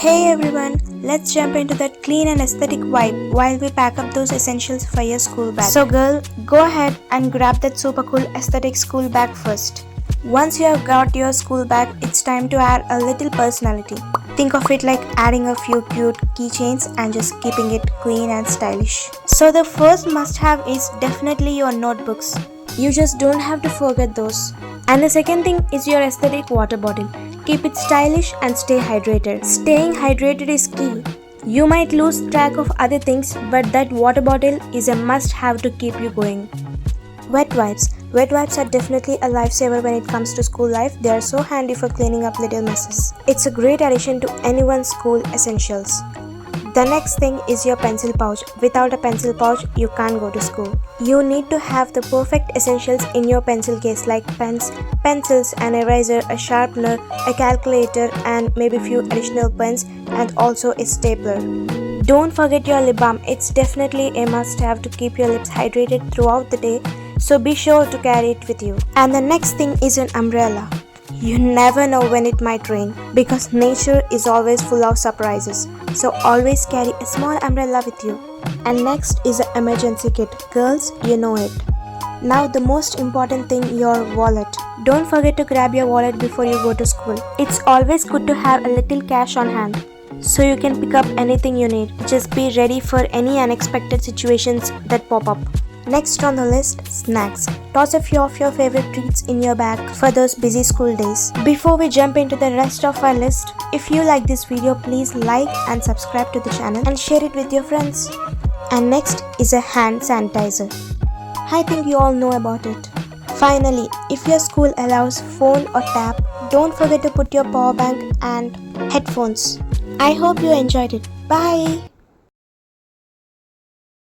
Hey everyone, let's jump into that clean and aesthetic vibe while we pack up those essentials for your school bag. So girl, go ahead and grab that super cool aesthetic school bag first. Once you have got your school bag, it's time to add a little personality. Think of it like adding a few cute keychains and just keeping it clean and stylish. So the first must-have is definitely your notebooks. You just don't have to forget those. And the second thing is your aesthetic water bottle. Keep it stylish and stay hydrated. Staying hydrated is key. You might lose track of other things, but that water bottle is a must-have to keep you going. Wet wipes. Wet wipes are definitely a lifesaver when it comes to school life. They are so handy for cleaning up little messes. It's a great addition to anyone's school essentials. The next thing is your pencil pouch. Without a pencil pouch, you can't go to school. You need to have the perfect essentials in your pencil case like pens, pencils, an eraser, a sharpener, a calculator, and maybe few additional pens and also a stapler. Don't forget your lip balm. It's definitely a must-have to keep your lips hydrated throughout the day, so be sure to carry it with you. And the next thing is an umbrella. You never know when it might rain because nature is always full of surprises. So always carry a small umbrella with you. And next is an emergency kit. Girls, you know it. Now the most important thing, your wallet. Don't forget to grab your wallet before you go to school. It's always good to have a little cash on hand so you can pick up anything you need. Just be ready for any unexpected situations that pop up. Next on the list, snacks. Toss a few of your favorite treats in your bag for those busy school days. Before we jump into the rest of our list, if you like this video, please like and subscribe to the channel and share it with your friends. And next is a hand sanitizer. I think you all know about it. Finally, if your school allows phone or tab, don't forget to put your power bank and headphones. I hope you enjoyed it. Bye!